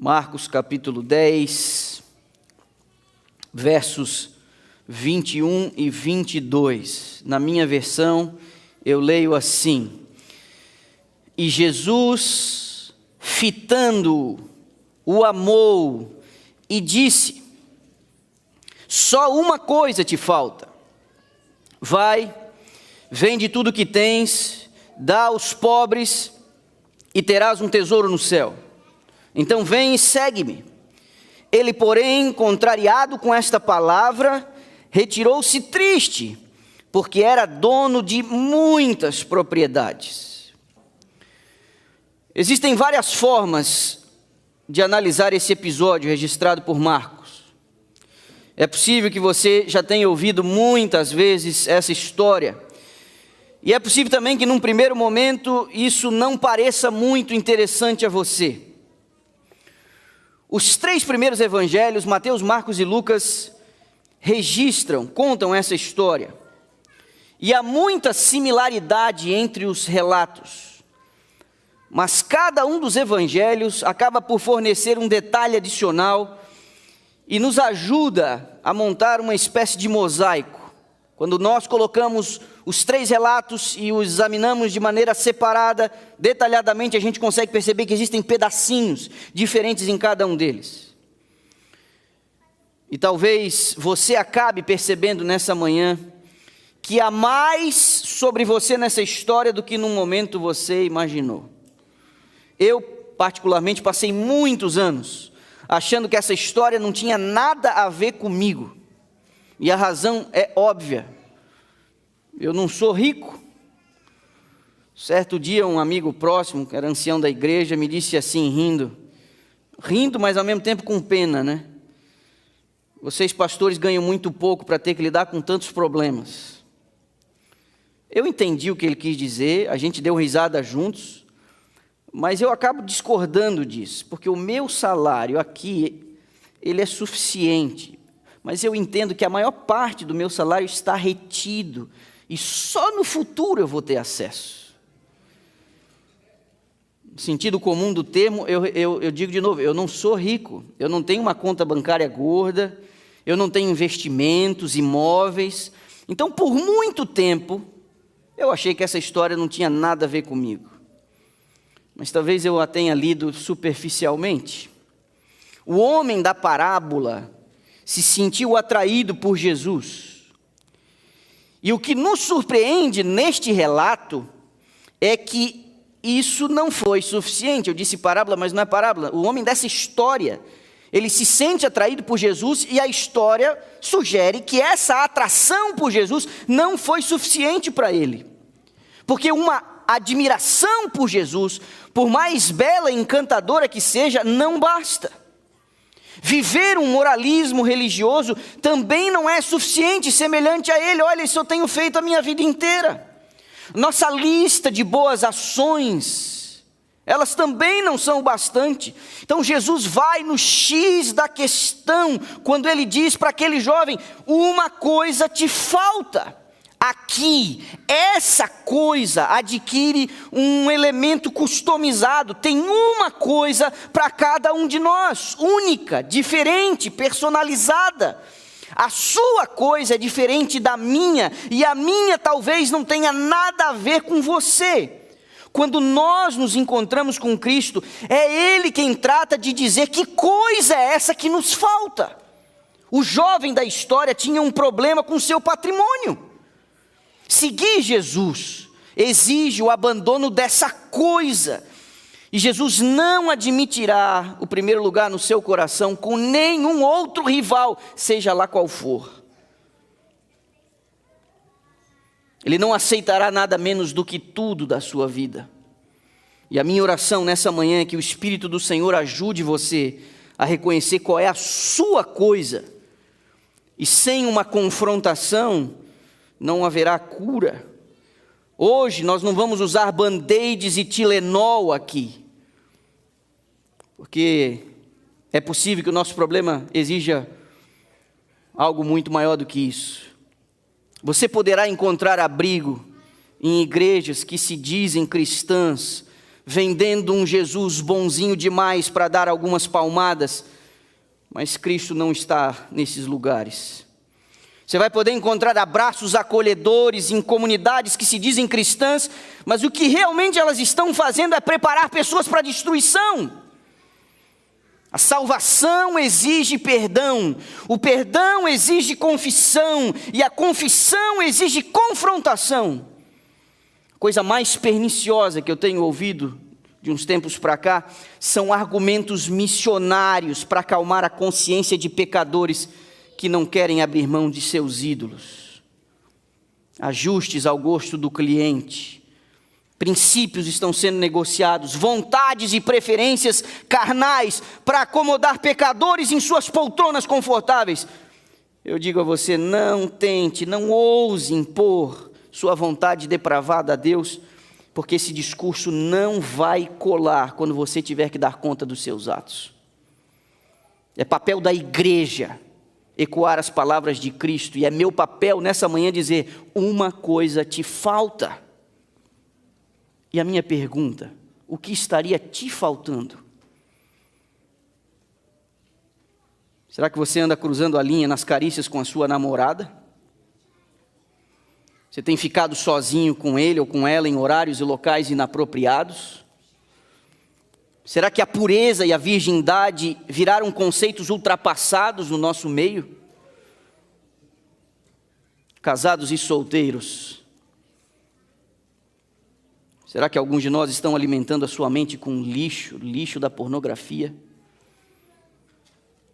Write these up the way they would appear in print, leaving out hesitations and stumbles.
Marcos capítulo 10, versos 21 e 22. Na minha versão, eu leio assim: E Jesus, fitando-o, o amou e disse: Só uma coisa te falta. Vai, vende tudo que tens, dá aos pobres e terás um tesouro no céu. Então vem e segue-me. Ele, porém, contrariado com esta palavra, retirou-se triste, porque era dono de muitas propriedades. Existem várias formas de analisar esse episódio registrado por Marcos. É possível que você já tenha ouvido muitas vezes essa história. E é possível também que num primeiro momento isso não pareça muito interessante a você. Os três primeiros evangelhos, Mateus, Marcos e Lucas, contam essa história. E há muita similaridade entre os relatos. Mas cada um dos evangelhos acaba por fornecer um detalhe adicional e nos ajuda a montar uma espécie de mosaico. Quando nós colocamos os três relatos e os examinamos de maneira separada, detalhadamente, a gente consegue perceber que existem pedacinhos diferentes em cada um deles. E talvez você acabe percebendo nessa manhã que há mais sobre você nessa história do que num momento você imaginou. Eu, particularmente, passei muitos anos achando que essa história não tinha nada a ver comigo. E a razão é óbvia. Eu não sou rico. Certo dia, um amigo próximo, que era ancião da igreja, me disse assim, rindo, mas ao mesmo tempo com pena, né? Vocês pastores ganham muito pouco para ter que lidar com tantos problemas. Eu entendi o que ele quis dizer, a gente deu risada juntos, mas eu acabo discordando disso, porque o meu salário aqui, ele é suficiente. Mas eu entendo que a maior parte do meu salário está retido, e só no futuro eu vou ter acesso. No sentido comum do termo, eu digo de novo, eu não sou rico, eu não tenho uma conta bancária gorda, eu não tenho investimentos, imóveis. Então, por muito tempo, eu achei que essa história não tinha nada a ver comigo. Mas talvez eu a tenha lido superficialmente. O homem da parábola se sentiu atraído por Jesus. E o que nos surpreende neste relato é que isso não foi suficiente. Eu disse parábola, mas não é parábola. O homem dessa história, ele se sente atraído por Jesus e a história sugere que essa atração por Jesus não foi suficiente para ele. Porque uma admiração por Jesus, por mais bela e encantadora que seja, não basta. Viver um moralismo religioso também não é suficiente, semelhante a ele. Olha, isso eu tenho feito a minha vida inteira. Nossa lista de boas ações, elas também não são o bastante. Então Jesus vai no X da questão, quando ele diz para aquele jovem, uma coisa te falta. Aqui, essa coisa adquire um elemento customizado, tem uma coisa para cada um de nós, única, diferente, personalizada. A sua coisa é diferente da minha, e a minha talvez não tenha nada a ver com você. Quando nós nos encontramos com Cristo, é Ele quem trata de dizer que coisa é essa que nos falta. O jovem da história tinha um problema com seu patrimônio. Seguir Jesus exige o abandono dessa coisa. E Jesus não admitirá o primeiro lugar no seu coração com nenhum outro rival, seja lá qual for. Ele não aceitará nada menos do que tudo da sua vida. E a minha oração nessa manhã é que o Espírito do Senhor ajude você a reconhecer qual é a sua coisa. E sem uma confrontação, não haverá cura. Hoje nós não vamos usar band-aids e Tilenol aqui, porque é possível que o nosso problema exija algo muito maior do que isso. Você poderá encontrar abrigo em igrejas que se dizem cristãs, vendendo um Jesus bonzinho demais para dar algumas palmadas, mas Cristo não está nesses lugares. Você vai poder encontrar abraços acolhedores em comunidades que se dizem cristãs, mas o que realmente elas estão fazendo é preparar pessoas para a destruição. A salvação exige perdão, o perdão exige confissão, e a confissão exige confrontação. A coisa mais perniciosa que eu tenho ouvido de uns tempos para cá são argumentos missionários para acalmar a consciência de pecadores que não querem abrir mão de seus ídolos. Ajustes ao gosto do cliente. Princípios estão sendo negociados, vontades e preferências carnais para acomodar pecadores em suas poltronas confortáveis. Eu digo a você, não tente, não ouse impor sua vontade depravada a Deus, porque esse discurso não vai colar quando você tiver que dar conta dos seus atos. É papel da igreja ecoar as palavras de Cristo, e é meu papel nessa manhã dizer, uma coisa te falta. E a minha pergunta, o que estaria te faltando? Será que você anda cruzando a linha nas carícias com a sua namorada? Você tem ficado sozinho com ele ou com ela em horários e locais inapropriados? Será que a pureza e a virgindade viraram conceitos ultrapassados no nosso meio? Casados e solteiros, será que alguns de nós estão alimentando a sua mente com lixo da pornografia?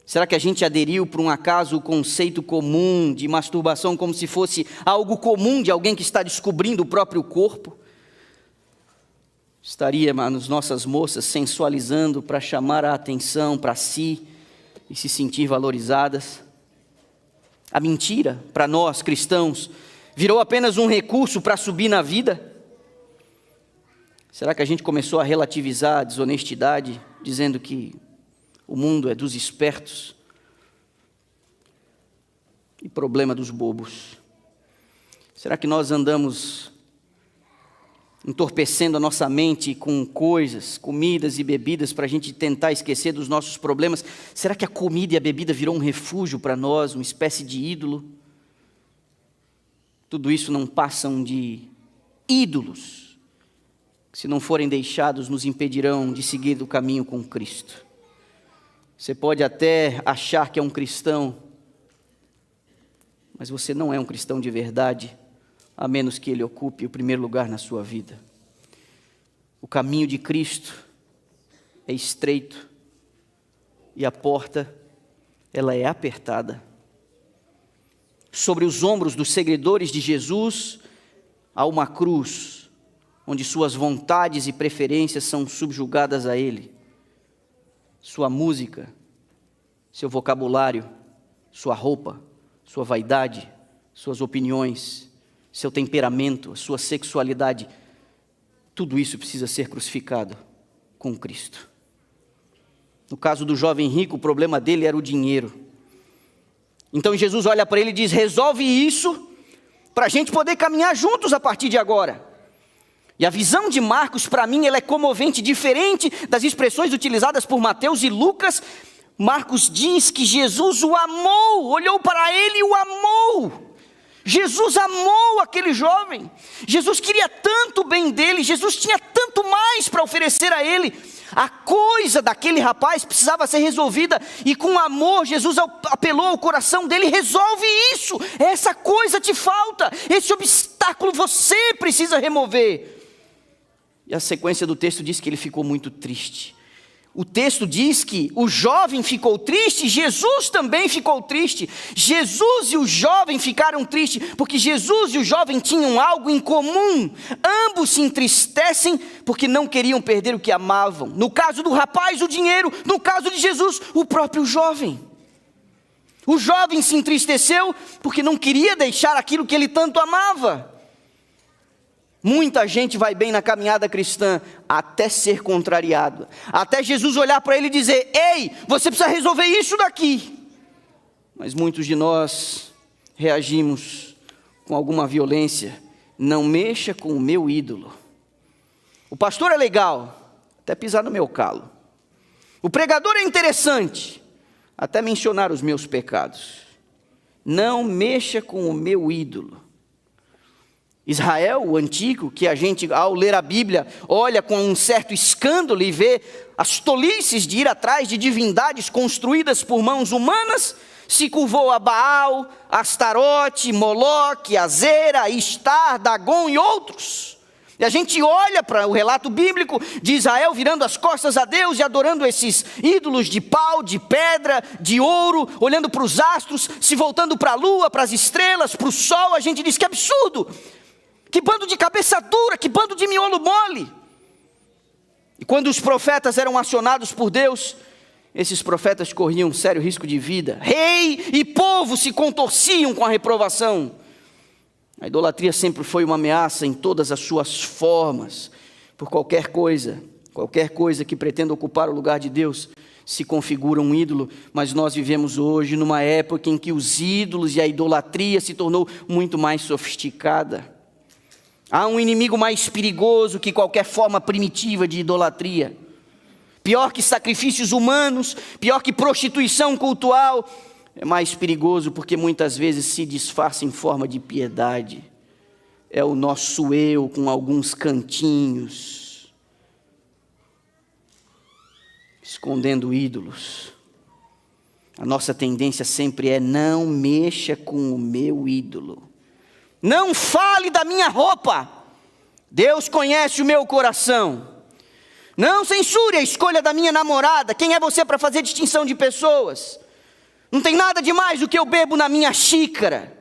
Será que a gente aderiu por um acaso o conceito comum de masturbação como se fosse algo comum de alguém que está descobrindo o próprio corpo? Estaríamos nossas moças sensualizando para chamar a atenção para si e se sentir valorizadas? A mentira, para nós cristãos, virou apenas um recurso para subir na vida? Será que a gente começou a relativizar a desonestidade, dizendo que o mundo é dos espertos e problema dos bobos? Será que nós andamos entorpecendo a nossa mente com coisas, comidas e bebidas para a gente tentar esquecer dos nossos problemas? Será que a comida e a bebida virou um refúgio para nós, uma espécie de ídolo? Tudo isso não passam de ídolos, que se não forem deixados nos impedirão de seguir o caminho com Cristo. Você pode até achar que é um cristão, mas você não é um cristão de verdade, a menos que ele ocupe o primeiro lugar na sua vida. O caminho de Cristo é estreito e a porta, ela é apertada. Sobre os ombros dos seguidores de Jesus, há uma cruz, onde suas vontades e preferências são subjugadas a Ele. Sua música, seu vocabulário, sua roupa, sua vaidade, suas opiniões, seu temperamento, a sua sexualidade, tudo isso precisa ser crucificado com Cristo. No caso do jovem rico, o problema dele era o dinheiro. Então Jesus olha para ele e diz, resolve isso, para a gente poder caminhar juntos a partir de agora. E a visão de Marcos, para mim, ela é comovente, diferente das expressões utilizadas por Mateus e Lucas. Marcos diz que Jesus o amou, olhou para ele e o amou. Jesus amou aquele jovem, Jesus queria tanto o bem dele, Jesus tinha tanto mais para oferecer a ele. A coisa daquele rapaz precisava ser resolvida, e com amor Jesus apelou ao coração dele, resolve isso, essa coisa te falta, esse obstáculo você precisa remover. E a sequência do texto diz que ele ficou muito triste. O texto diz que o jovem ficou triste, Jesus também ficou triste. Jesus e o jovem ficaram tristes, porque Jesus e o jovem tinham algo em comum. Ambos se entristecem porque não queriam perder o que amavam. No caso do rapaz, o dinheiro. No caso de Jesus, o próprio jovem. O jovem se entristeceu porque não queria deixar aquilo que ele tanto amava. Muita gente vai bem na caminhada cristã até ser contrariado, até Jesus olhar para ele e dizer, ei, você precisa resolver isso daqui. Mas muitos de nós reagimos com alguma violência, não mexa com o meu ídolo. O O pastor é legal, até pisar no meu calo. O pregador é interessante, até mencionar os meus pecados. Não mexa com o meu ídolo. Israel, o antigo, que a gente, ao ler a Bíblia, olha com um certo escândalo e vê as tolices de ir atrás de divindades construídas por mãos humanas, se curvou a Baal, Astarote, Moloque, Azera, Istar, Dagon e outros. E a gente olha para o relato bíblico de Israel virando as costas a Deus e adorando esses ídolos de pau, de pedra, de ouro, olhando para os astros, se voltando para a lua, para as estrelas, para o sol. A gente diz que absurdo, que bando de cabeça dura, que bando de miolo mole. E quando os profetas eram acionados por Deus, esses profetas corriam um sério risco de vida. Rei e povo se contorciam com a reprovação. A idolatria sempre foi uma ameaça em todas as suas formas. Por qualquer coisa que pretenda ocupar o lugar de Deus, se configura um ídolo. Mas nós vivemos hoje numa época em que os ídolos e a idolatria se tornou muito mais sofisticada. Há um inimigo mais perigoso que qualquer forma primitiva de idolatria. Pior que sacrifícios humanos, pior que prostituição cultural. É mais perigoso porque muitas vezes se disfarça em forma de piedade. É o nosso eu com alguns cantinhos, escondendo ídolos. A nossa tendência sempre é: não mexa com o meu ídolo. Não fale da minha roupa. Deus conhece o meu coração. Não censure a escolha da minha namorada. Quem é você para fazer distinção de pessoas? Não tem nada de mais do que eu bebo na minha xícara.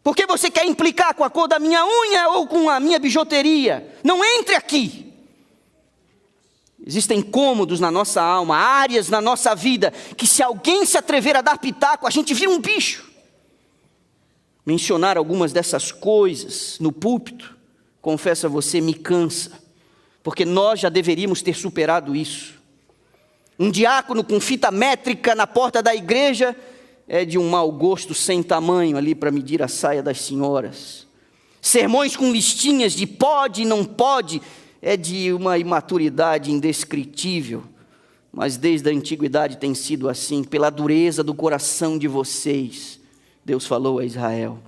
Por que você quer implicar com a cor da minha unha ou com a minha bijuteria? Não entre aqui. Existem cômodos na nossa alma, áreas na nossa vida, que se alguém se atrever a dar pitaco, a gente vira um bicho. Mencionar algumas dessas coisas no púlpito, confesso a você, me cansa, porque nós já deveríamos ter superado isso. Um diácono com fita métrica na porta da igreja é de um mau gosto sem tamanho ali para medir a saia das senhoras. Sermões com listinhas de pode e não pode é de uma imaturidade indescritível. Mas desde a antiguidade tem sido assim, pela dureza do coração de vocês, Deus falou a Israel.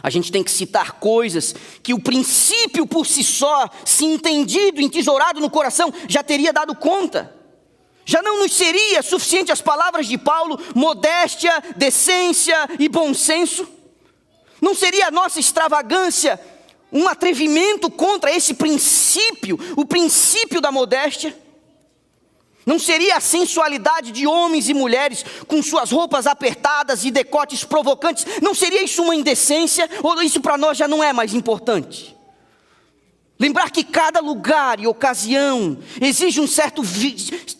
A gente tem que citar coisas que o princípio por si só, se entendido, entesourado no coração, já teria dado conta. Já não nos seria suficiente as palavras de Paulo, modéstia, decência e bom senso? Não seria a nossa extravagância um atrevimento contra esse princípio, o princípio da modéstia? Não seria a sensualidade de homens e mulheres com suas roupas apertadas e decotes provocantes? Não seria isso uma indecência? Ou isso para nós já não é mais importante? Lembrar que cada lugar e ocasião exige um certo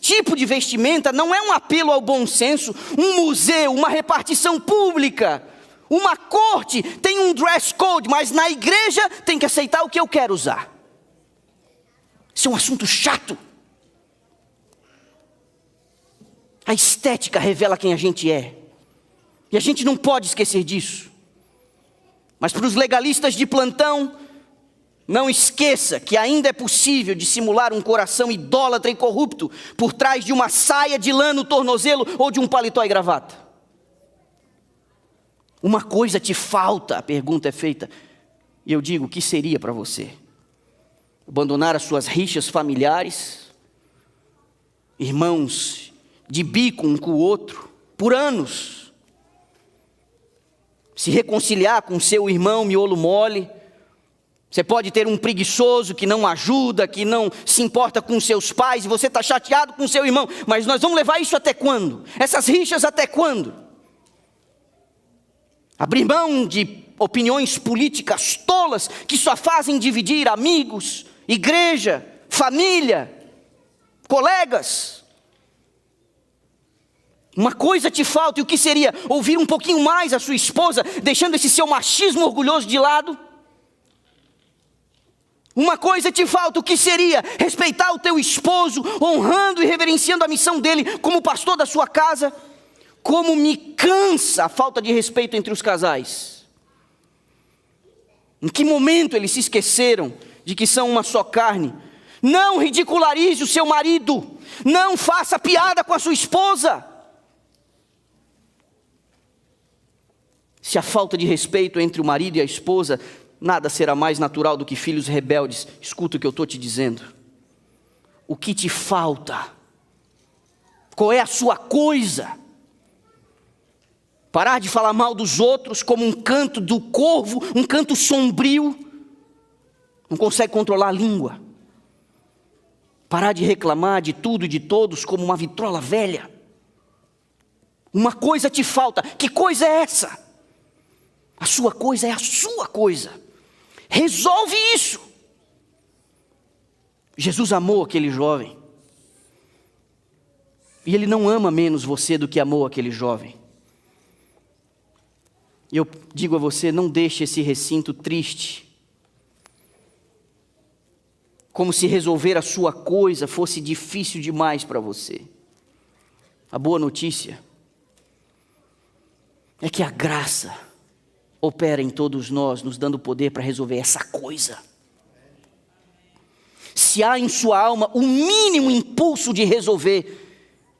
tipo de vestimenta não é um apelo ao bom senso. Um museu, uma repartição pública, uma corte tem um dress code, mas na igreja tem que aceitar o que eu quero usar. Isso é um assunto chato. A estética revela quem a gente é. E a gente não pode esquecer disso. Mas para os legalistas de plantão, não esqueça que ainda é possível dissimular um coração idólatra e corrupto por trás de uma saia de lã no tornozelo ou de um paletó e gravata. Uma coisa te falta, a pergunta é feita. E eu digo, o que seria para você? Abandonar as suas rixas familiares? Irmãos de bico um com o outro, por anos. Se reconciliar com seu irmão miolo mole. Você pode ter um preguiçoso que não ajuda, que não se importa com seus pais, e você está chateado com seu irmão. Mas nós vamos levar isso até quando? Essas rixas até quando? Abrir mão de opiniões políticas tolas que só fazem dividir amigos, igreja, família, colegas. Uma coisa te falta, e o que seria? Ouvir um pouquinho mais a sua esposa, deixando esse seu machismo orgulhoso de lado? Uma coisa te falta, o que seria? Respeitar o teu esposo, honrando e reverenciando a missão dele como pastor da sua casa? Como me cansa a falta de respeito entre os casais. Em que momento eles se esqueceram de que são uma só carne. Não ridicularize o seu marido. Não faça piada com a sua esposa. Se a falta de respeito entre o marido e a esposa, nada será mais natural do que filhos rebeldes. Escuta o que eu estou te dizendo. O que te falta? Qual é a sua coisa? Parar de falar mal dos outros como um canto do corvo, um canto sombrio. Não consegue controlar a língua. Parar de reclamar de tudo e de todos como uma vitrola velha. Uma coisa te falta. Que coisa é essa? A sua coisa é a sua coisa. Resolve isso. Jesus amou aquele jovem. E Ele não ama menos você do que amou aquele jovem. E eu digo a você, não deixe esse recinto triste. Como se resolver a sua coisa fosse difícil demais para você. A boa notícia é que a graça opera em todos nós, nos dando poder para resolver essa coisa. Se há em sua alma o mínimo impulso de resolver,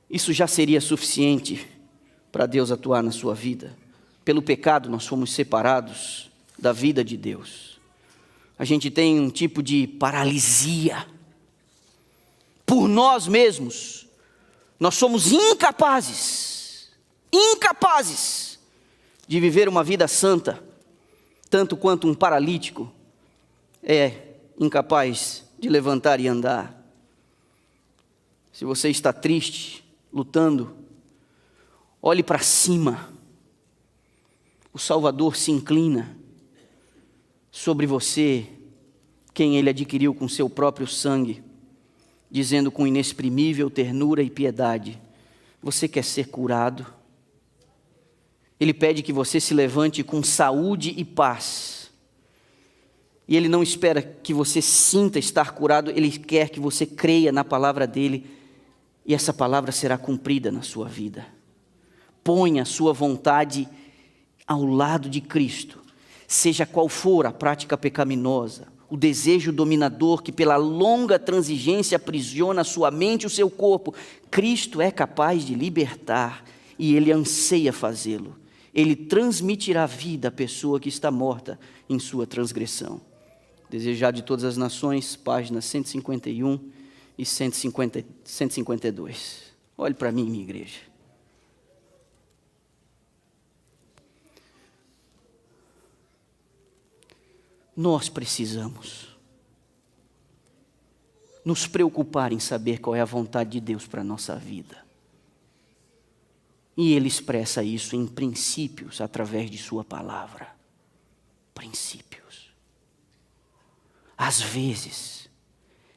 isso já seria suficiente para Deus atuar na sua vida. Pelo pecado nós fomos separados da vida de Deus. A gente tem um tipo de paralisia. Por nós mesmos, nós somos incapazes de viver uma vida santa, tanto quanto um paralítico é incapaz de levantar e andar. Se você está triste, lutando, olhe para cima. O Salvador se inclina sobre você, quem Ele adquiriu com seu próprio sangue, dizendo com inexprimível ternura e piedade: você quer ser curado? Ele pede que você se levante com saúde e paz. E Ele não espera que você sinta estar curado, Ele quer que você creia na palavra dEle, e essa palavra será cumprida na sua vida. Ponha a sua vontade ao lado de Cristo, seja qual for a prática pecaminosa, o desejo dominador que pela longa transigência aprisiona a sua mente e o seu corpo. Cristo é capaz de libertar e Ele anseia fazê-lo. Ele transmitirá vida à pessoa que está morta em sua transgressão. Desejado de todas as nações, páginas 151 e 152. Olhe para mim, minha igreja. Nós precisamos nos preocupar em saber qual é a vontade de Deus para a nossa vida. E Ele expressa isso em princípios através de sua palavra. Princípios. Às vezes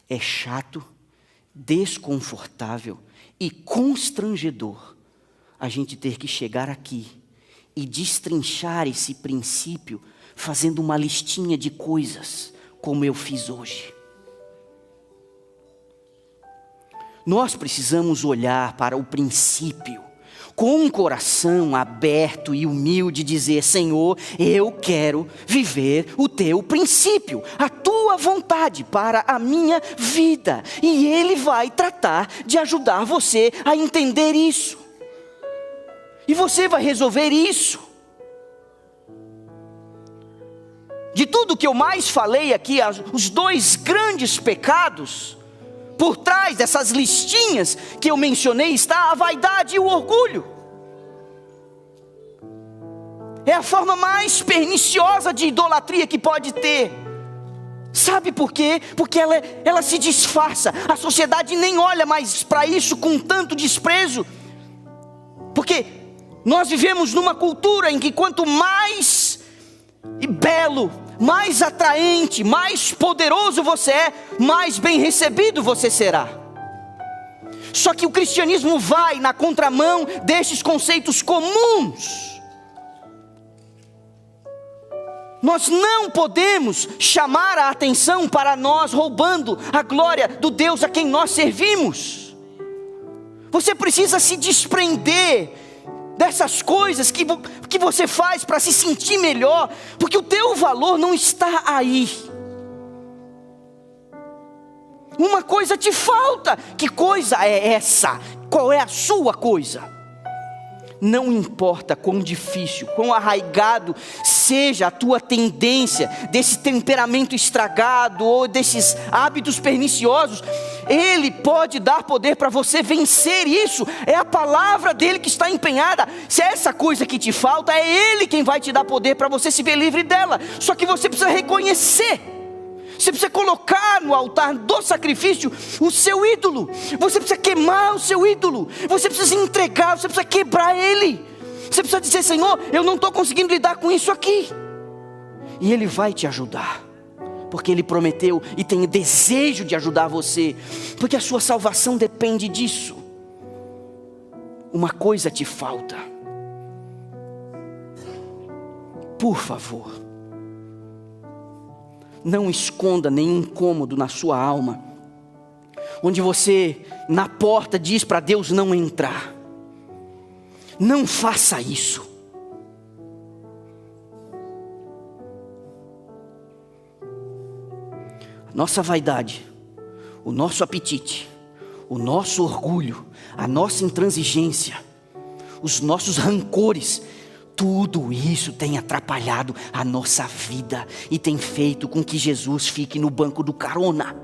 é chato, desconfortável e constrangedor a gente ter que chegar aqui e destrinchar esse princípio fazendo uma listinha de coisas, como eu fiz hoje. Nós precisamos olhar para o princípio, com um coração aberto e humilde, dizer: Senhor, eu quero viver o teu princípio, a tua vontade para a minha vida. E Ele vai tratar de ajudar você a entender isso. E você vai resolver isso. De tudo que eu mais falei aqui, os dois grandes pecados, por trás dessas listinhas que eu mencionei, está a vaidade e o orgulho. É a forma mais perniciosa de idolatria que pode ter. Sabe por quê? Porque ela se disfarça. A sociedade nem olha mais para isso com tanto desprezo. Porque nós vivemos numa cultura em que quanto mais belo, mais atraente, mais poderoso você é, mais bem recebido você será. Só que o cristianismo vai na contramão desses conceitos comuns. Nós não podemos chamar a atenção para nós roubando a glória do Deus a quem nós servimos. Você precisa se desprender dessas coisas que você faz para se sentir melhor, porque o teu valor não está aí. Uma coisa te falta. Que coisa é essa? Qual é a sua coisa? Não importa quão difícil, quão arraigado seja a tua tendência desse temperamento estragado ou desses hábitos perniciosos, Ele pode dar poder para você vencer isso. É a palavra dele que está empenhada. Se é essa coisa que te falta, é Ele quem vai te dar poder para você se ver livre dela. Só que você precisa reconhecer. Você precisa colocar no altar do sacrifício o seu ídolo. Você precisa queimar o seu ídolo. Você precisa entregar, você precisa quebrar ele. Você precisa dizer: Senhor, eu não estou conseguindo lidar com isso aqui. E Ele vai te ajudar, porque Ele prometeu e tem desejo de ajudar você, porque a sua salvação depende disso. Uma coisa te falta. Por favor, não esconda nenhum incômodo na sua alma, onde você na porta diz para Deus não entrar. Não faça isso. Nossa vaidade, o nosso apetite, o nosso orgulho, a nossa intransigência, os nossos rancores, tudo isso tem atrapalhado a nossa vida e tem feito com que Jesus fique no banco do carona.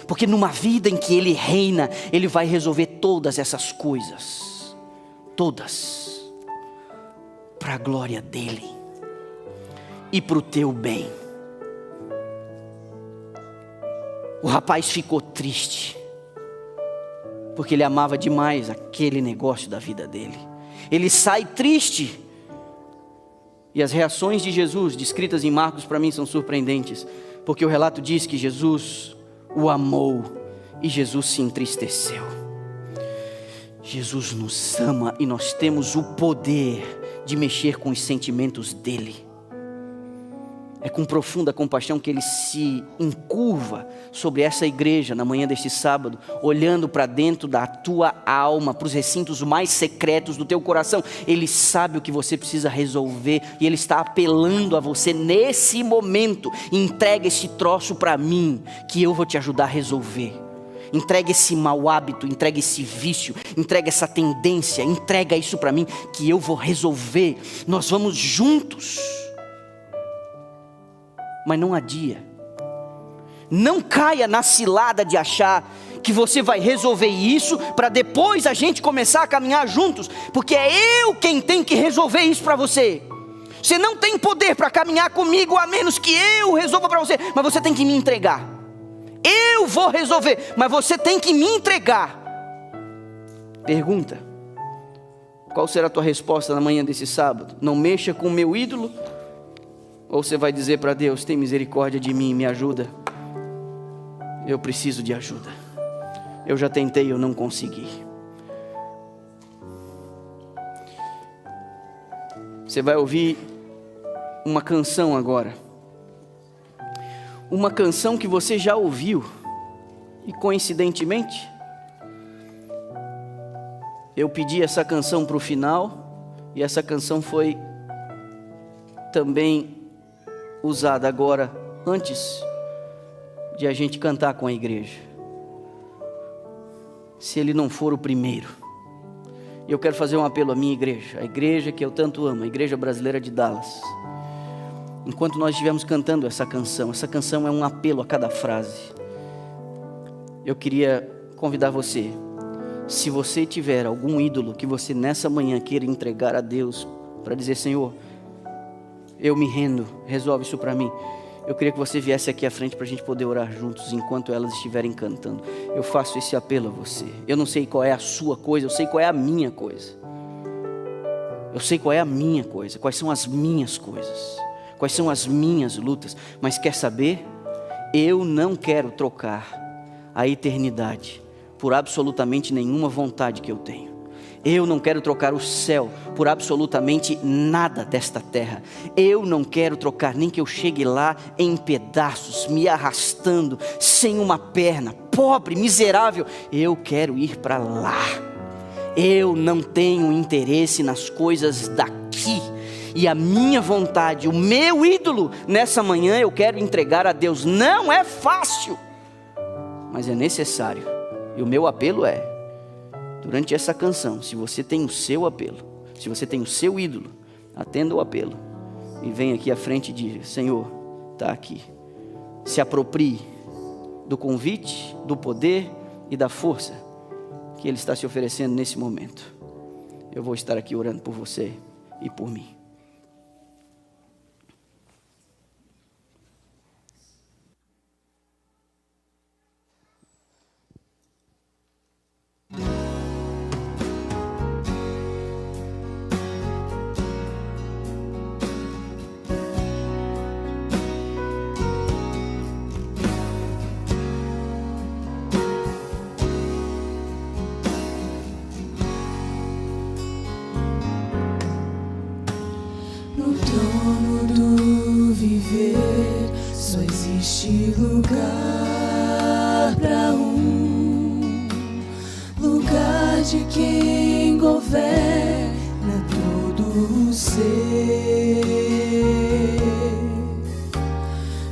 Porque numa vida em que Ele reina, Ele vai resolver todas essas coisas, todas, para a glória dEle e para o teu bem. O rapaz ficou triste, porque ele amava demais aquele negócio da vida dele. Ele sai triste. E as reações de Jesus, descritas em Marcos, para mim são surpreendentes, porque o relato diz que Jesus o amou e Jesus se entristeceu. Jesus nos ama e nós temos o poder de mexer com os sentimentos dele. É com profunda compaixão que Ele se encurva sobre essa igreja na manhã deste sábado, olhando para dentro da tua alma, para os recintos mais secretos do teu coração. Ele sabe o que você precisa resolver e Ele está apelando a você nesse momento: entrega esse troço para mim, que eu vou te ajudar a resolver. Entrega esse mau hábito, entrega esse vício, entrega essa tendência, entrega isso para mim, que eu vou resolver. Nós vamos juntos. Mas não adia. Não caia na cilada de achar que você vai resolver isso para depois a gente começar a caminhar juntos, porque é eu quem tem que resolver isso para você. Você não tem poder para caminhar comigo a menos que eu resolva para você, mas você tem que me entregar. Eu vou resolver, mas você tem que me entregar. Pergunta: qual será a tua resposta na manhã desse sábado? Não mexa com o meu ídolo? Ou você vai dizer para Deus: tem misericórdia de mim, me ajuda. Eu preciso de ajuda. Eu já tentei, eu não consegui. Você vai ouvir uma canção agora. Uma canção que você já ouviu. E coincidentemente, eu pedi essa canção para o final. E essa canção foi também usada agora, antes de a gente cantar com a igreja. Se ele não for o primeiro. E eu quero fazer um apelo à minha igreja, a igreja que eu tanto amo, a Igreja Brasileira de Dallas. Enquanto nós estivermos cantando essa canção é um apelo a cada frase. Eu queria convidar você, se você tiver algum ídolo que você nessa manhã queira entregar a Deus, para dizer: Senhor, eu me rendo, resolve isso para mim. Eu queria que você viesse aqui à frente para a gente poder orar juntos enquanto elas estiverem cantando. Eu faço esse apelo a você. Eu não sei qual é a sua coisa, eu sei qual é a minha coisa. Eu sei qual é a minha coisa, quais são as minhas coisas, quais são as minhas lutas. Mas quer saber? Eu não quero trocar a eternidade por absolutamente nenhuma vontade que eu tenho. Eu não quero trocar o céu por absolutamente nada desta terra. Eu não quero trocar, nem que eu chegue lá em pedaços, me arrastando, sem uma perna, pobre, miserável. Eu quero ir para lá. Eu não tenho interesse nas coisas daqui. E a minha vontade, o meu ídolo, nessa manhã eu quero entregar a Deus. Não é fácil, mas é necessário. E o meu apelo é, durante essa canção, se você tem o seu apelo, se você tem o seu ídolo, atenda o apelo e vem aqui à frente e diga: Senhor, está aqui. Se aproprie do convite, do poder e da força que Ele está se oferecendo nesse momento. Eu vou estar aqui orando por você e por mim. Só existe lugar para lugar de quem governa todo o ser.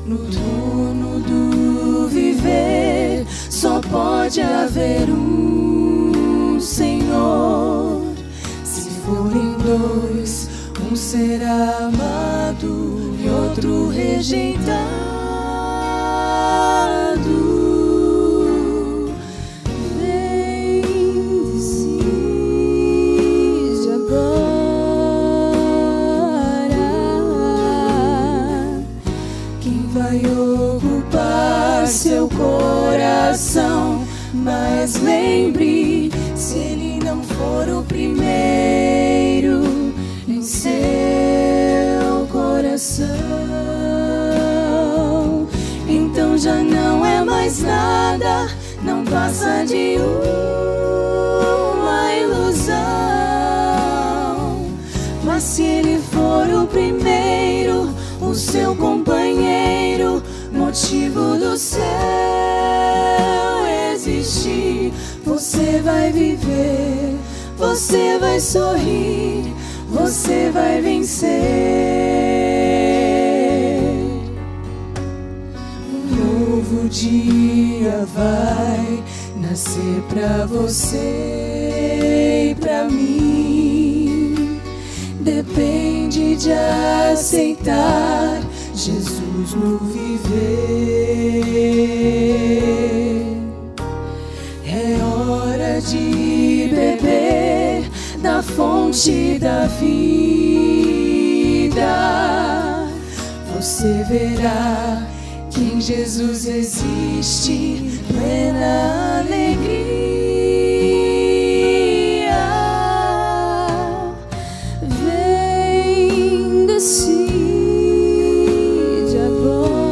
No trono do viver só pode haver Senhor. Se forem dois, um será amado e outro rejeitado. Vem, decide agora quem vai ocupar seu coração. Mas lembre, se ele não for o primeiro em seu coração, então já não é mais nada, não passa de uma ilusão. Mas se ele for o primeiro, o seu companheiro, motivo do céu existir, você vai viver, você vai sorrir, você vai vencer. Um novo dia vai nascer pra você e pra mim. Depende de aceitar Jesus no viver. É hora de beber da fonte da vida. Você verá que em Jesus existe plena alegria. Vem, decide agora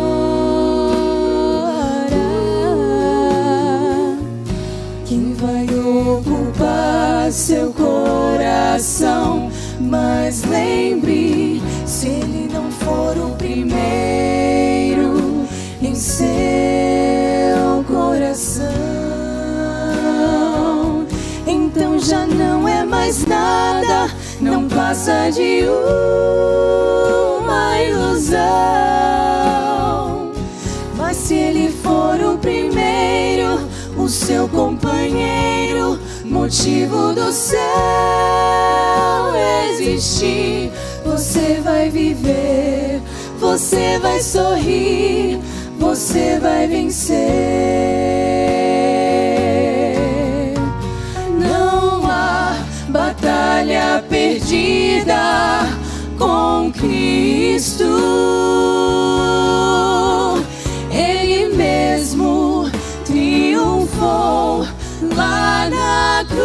quem vai ocupar seu coração. Mas lembre, se ele não for o primeiro em seu coração, então já não é mais nada, não passa de uma ilusão. Mas se ele for o primeiro, o seu companheiro, motivo do céu existir, você vai viver, você vai sorrir, você vai vencer. Não há batalha perdida com Cristo. Ele mesmo triunfou lá na cruz.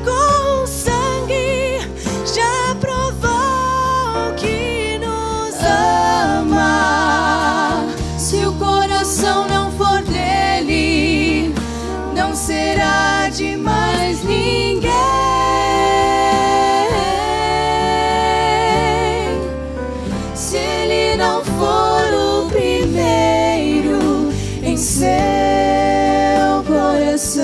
Com sangue já provou que nos ama. Se o coração não for dele, não será de mais ninguém. Se ele não for o primeiro em seu coração,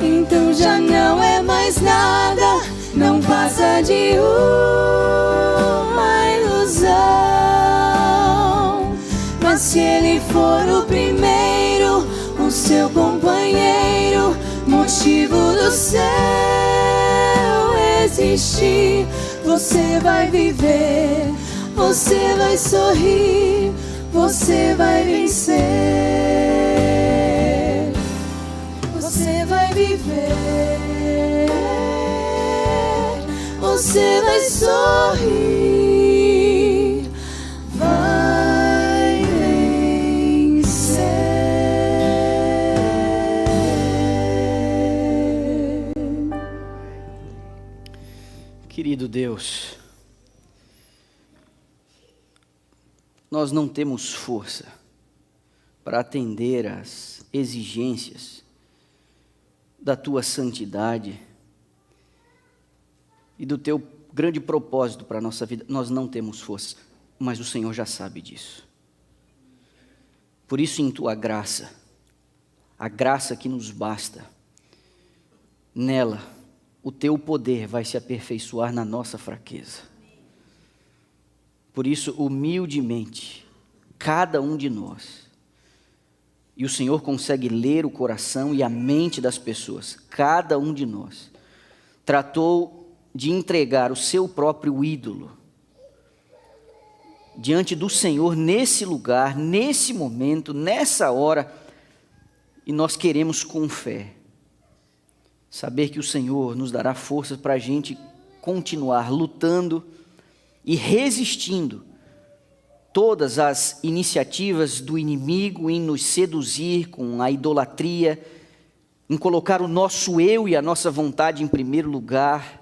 então já não é mais nada, não passa de uma ilusão. desistir. Você vai viver, você vai sorrir, você vai vencer. Você vai viver, você vai sorrir, vai vencer. Querido Deus, nós não temos força para atender às exigências da Tua santidade e do Teu grande propósito para a nossa vida. Nós não temos força, mas o Senhor já sabe disso. Por isso, em Tua graça, a graça que nos basta, nela, o Teu poder vai se aperfeiçoar na nossa fraqueza. Por isso, humildemente, cada um de nós, e o Senhor consegue ler o coração e a mente das pessoas, cada um de nós tratou de entregar o seu próprio ídolo diante do Senhor nesse lugar, nesse momento, nessa hora, e nós queremos com fé saber que o Senhor nos dará força para a gente continuar lutando e resistindo todas as iniciativas do inimigo em nos seduzir com a idolatria, em colocar o nosso eu e a nossa vontade em primeiro lugar,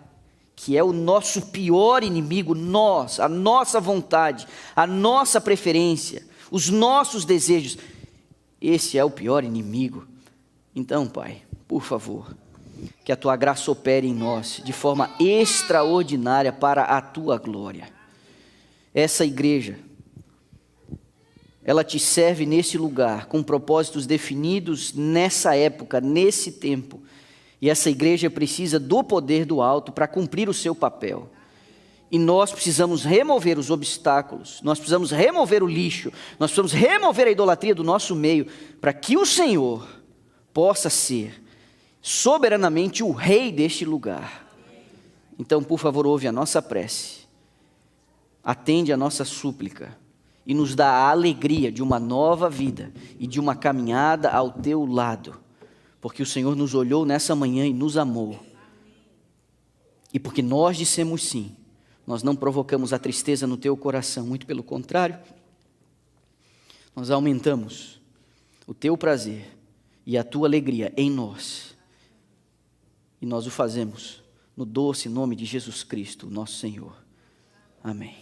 que é o nosso pior inimigo, a nossa vontade, a nossa preferência, os nossos desejos. Esse é o pior inimigo. Então, Pai, por favor, que a Tua graça opere em nós de forma extraordinária para a Tua glória. Essa igreja, ela Te serve nesse lugar, com propósitos definidos nessa época, nesse tempo. E essa igreja precisa do poder do alto para cumprir o seu papel. E nós precisamos remover os obstáculos, nós precisamos remover o lixo, nós precisamos remover a idolatria do nosso meio, para que o Senhor possa ser soberanamente o rei deste lugar. Então, por favor, ouve a nossa prece, atende a nossa súplica e nos dá a alegria de uma nova vida e de uma caminhada ao Teu lado, porque o Senhor nos olhou nessa manhã e nos amou, e porque nós dissemos sim, nós não provocamos a tristeza no Teu coração, muito pelo contrário, nós aumentamos o Teu prazer e a Tua alegria em nós. E nós o fazemos no doce nome de Jesus Cristo, nosso Senhor. Amém.